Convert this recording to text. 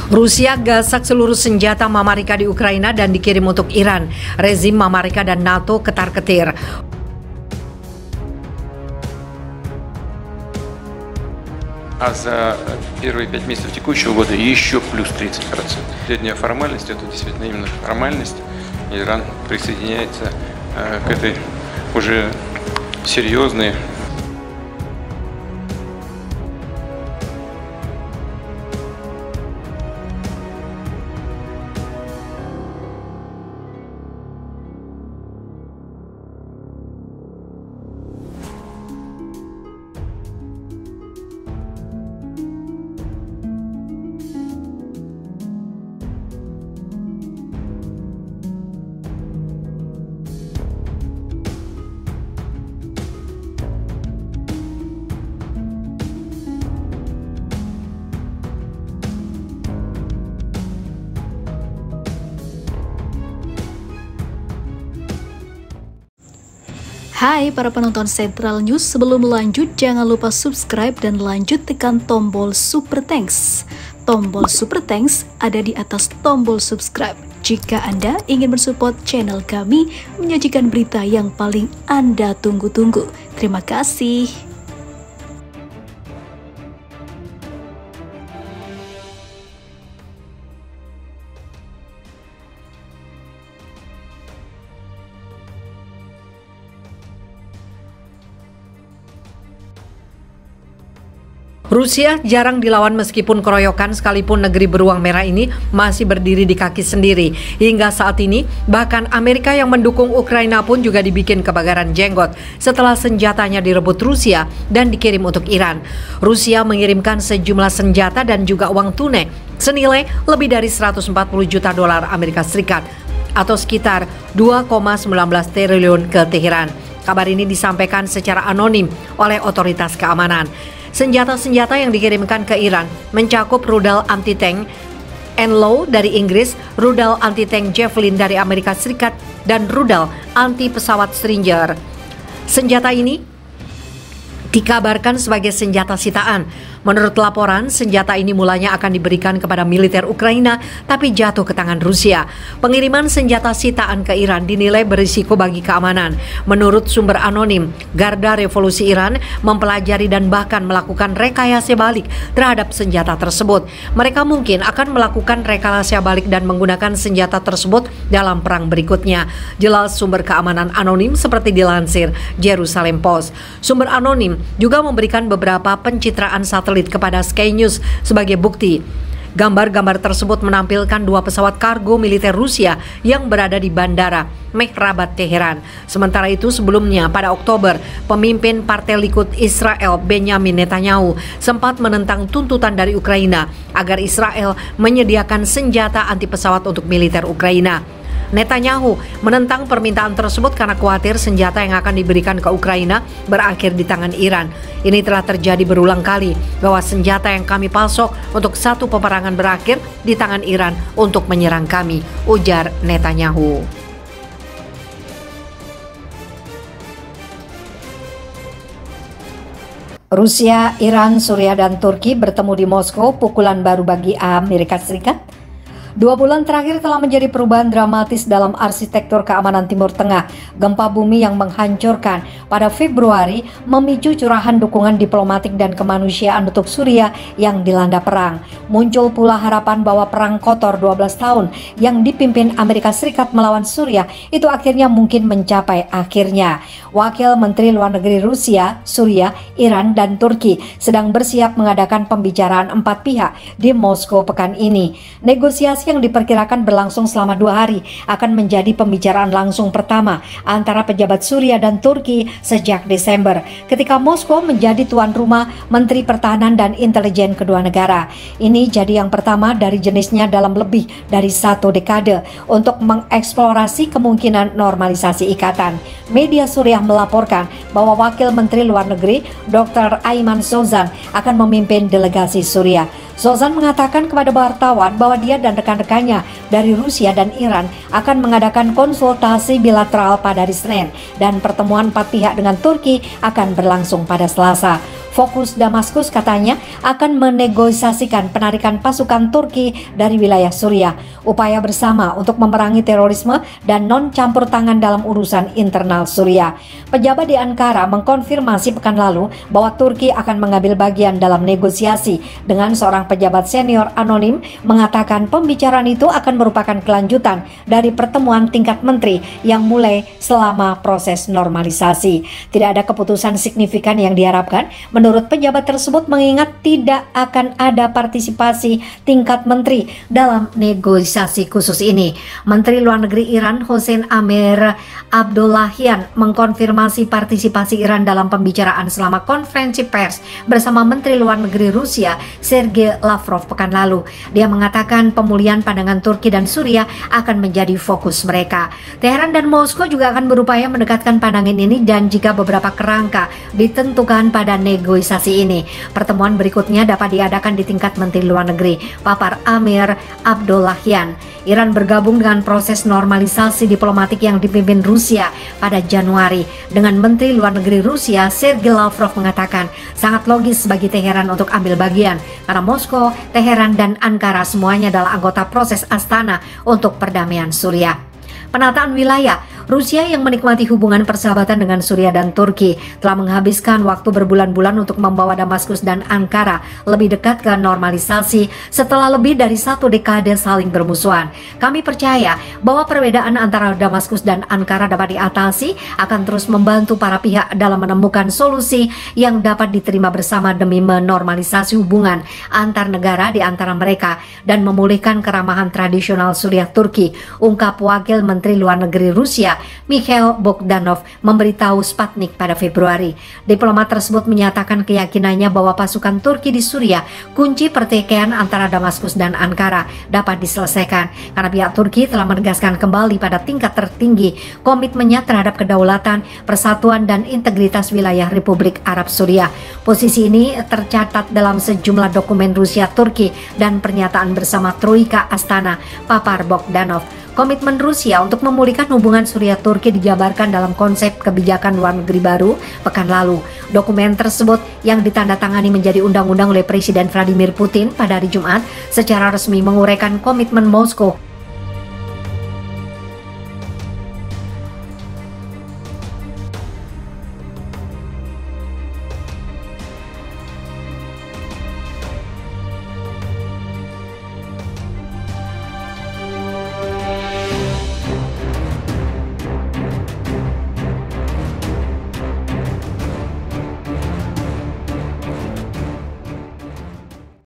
Rusia gasak seluruh senjata Mamarika di Ukraina dan dikirim untuk Iran. Rezim Mamarika dan NATO ketar-ketir. А за первые 5 месяцев текущего года еще плюс 30%. Последняя формальность, это действительно именно формальность. Иран присоединяется к этой уже серьезной. Hai para penonton Central News, sebelum lanjut jangan lupa subscribe dan lanjut tekan tombol Super Thanks. Tombol Super Thanks ada di atas tombol subscribe. Jika Anda ingin mensupport channel kami menyajikan berita yang paling Anda tunggu-tunggu. Terima kasih. Rusia jarang dilawan meskipun keroyokan, sekalipun negeri beruang merah ini masih berdiri di kaki sendiri. Hingga saat ini, bahkan Amerika yang mendukung Ukraina pun juga dibikin kebakaran jenggot setelah senjatanya direbut Rusia dan dikirim untuk Iran. Rusia mengirimkan sejumlah senjata dan juga uang tunai senilai lebih dari 140 juta dolar Amerika Serikat atau sekitar 2,19 triliun ke Teheran. Kabar ini disampaikan secara anonim oleh otoritas keamanan. Senjata-senjata yang dikirimkan ke Iran mencakup rudal anti-tank Enlow dari Inggris, rudal anti-tank Javelin dari Amerika Serikat, dan rudal anti-pesawat Stinger. Senjata ini dikabarkan sebagai senjata sitaan. Menurut laporan, senjata ini mulanya akan diberikan kepada militer Ukraina, tapi jatuh ke tangan Rusia. Pengiriman senjata sitaan ke Iran dinilai berisiko bagi keamanan. Menurut sumber anonim, Garda Revolusi Iran mempelajari dan bahkan melakukan rekayasa balik terhadap senjata tersebut. Mereka mungkin akan melakukan rekayasa balik dan menggunakan senjata tersebut dalam perang berikutnya. Jelas sumber keamanan anonim seperti dilansir Jerusalem Post. Sumber anonim juga memberikan beberapa pencitraan satelit kepada Sky News sebagai bukti. Gambar-gambar tersebut menampilkan dua pesawat kargo militer Rusia yang berada di bandara Mehrabat, Teheran. Sementara itu sebelumnya pada Oktober, pemimpin Partai Likud Israel Benjamin Netanyahu sempat menentang tuntutan dari Ukraina agar Israel menyediakan senjata anti pesawat untuk militer Ukraina. Netanyahu menentang permintaan tersebut karena khawatir senjata yang akan diberikan ke Ukraina berakhir di tangan Iran. Ini telah terjadi berulang kali bahwa senjata yang kami pasok untuk satu peperangan berakhir di tangan Iran untuk menyerang kami, ujar Netanyahu. Rusia, Iran, Suriah, dan Turki bertemu di Moskow, pukulan baru bagi Amerika Serikat. 2 bulan terakhir telah menjadi perubahan dramatis dalam arsitektur keamanan Timur Tengah. Gempa bumi yang menghancurkan pada Februari memicu curahan dukungan diplomatik dan kemanusiaan untuk Suriah yang dilanda perang. Muncul pula harapan bahwa perang kotor 12 tahun yang dipimpin Amerika Serikat melawan Suriah itu akhirnya mungkin mencapai akhirnya. Wakil Menteri Luar Negeri Rusia, Suriah, Iran, dan Turki sedang bersiap mengadakan pembicaraan 4 pihak di Moskow pekan ini. Negosiasi yang diperkirakan berlangsung selama 2 hari akan menjadi pembicaraan langsung pertama antara pejabat Suriah dan Turki sejak Desember, ketika Moskow menjadi tuan rumah Menteri Pertahanan dan Intelijen kedua negara. Ini jadi yang pertama dari jenisnya dalam lebih dari 1 dekade untuk mengeksplorasi kemungkinan normalisasi ikatan. Media Suriah melaporkan bahwa Wakil Menteri Luar Negeri Dr. Ayman Zozan akan memimpin delegasi Suriah. Zozan mengatakan kepada wartawan bahwa dia dan rekan-rekannya dari Rusia dan Iran akan mengadakan konsultasi bilateral pada hari Senin dan pertemuan 4 pihak dengan Turki akan berlangsung pada Selasa. Fokus Damaskus katanya akan menegosiasikan penarikan pasukan Turki dari wilayah Suriah, upaya bersama untuk memerangi terorisme dan non-campur tangan dalam urusan internal Suriah. Pejabat di Ankara mengkonfirmasi pekan lalu bahwa Turki akan mengambil bagian dalam negosiasi, dengan seorang pejabat senior anonim mengatakan pembicaraan itu akan merupakan kelanjutan dari pertemuan tingkat menteri yang mulai selama proses normalisasi. Tidak ada keputusan signifikan yang diharapkan menurut pejabat tersebut, mengingat tidak akan ada partisipasi tingkat menteri dalam negosiasi khusus ini. Menteri Luar Negeri Iran Hossein Amir Abdollahian mengkonfirmasi partisipasi Iran dalam pembicaraan selama konferensi pers bersama Menteri Luar Negeri Rusia Sergei Lavrov pekan lalu. Dia mengatakan pemulihan pandangan Turki dan Suriah akan menjadi fokus mereka. Teheran dan Moskow juga akan berupaya mendekatkan pandangan ini, dan jika beberapa kerangka ditentukan pada negosiasi ini, pertemuan berikutnya dapat diadakan di tingkat Menteri Luar Negeri, papar Amir Abdollahian. Iran bergabung dengan proses normalisasi diplomatik yang dipimpin Rusia pada Januari, dengan Menteri Luar Negeri Rusia Sergei Lavrov mengatakan sangat logis bagi Teheran untuk ambil bagian, karena Moskow, Teheran, dan Ankara semuanya adalah anggota proses Astana untuk perdamaian Suriah. Penataan wilayah. Rusia yang menikmati hubungan persahabatan dengan Suriah dan Turki telah menghabiskan waktu berbulan-bulan untuk membawa Damaskus dan Ankara lebih dekat ke normalisasi setelah lebih dari 1 dekade saling bermusuhan. Kami percaya bahwa perbedaan antara Damaskus dan Ankara dapat diatasi, akan terus membantu para pihak dalam menemukan solusi yang dapat diterima bersama demi menormalisasi hubungan antar negara di antara mereka dan memulihkan keramahan tradisional Suriah Turki, ungkap Wakil Menteri Luar Negeri Rusia Mikhail Bogdanov memberitahu Sputnik pada Februari. Diplomat tersebut menyatakan keyakinannya bahwa pasukan Turki di Suriah kunci pertikaian antara Damaskus dan Ankara dapat diselesaikan, karena pihak Turki telah menegaskan kembali pada tingkat tertinggi komitmennya terhadap kedaulatan, persatuan, dan integritas wilayah Republik Arab Suriah. Posisi ini tercatat dalam sejumlah dokumen Rusia, Turki, dan pernyataan bersama Troika Astana, papar Bogdanov. Komitmen Rusia untuk memulihkan hubungan Suriah-Turki dijabarkan dalam konsep kebijakan luar negeri baru pekan lalu. Dokumen tersebut yang ditandatangani menjadi undang-undang oleh Presiden Vladimir Putin pada hari Jumat secara resmi menguraikan komitmen Moskow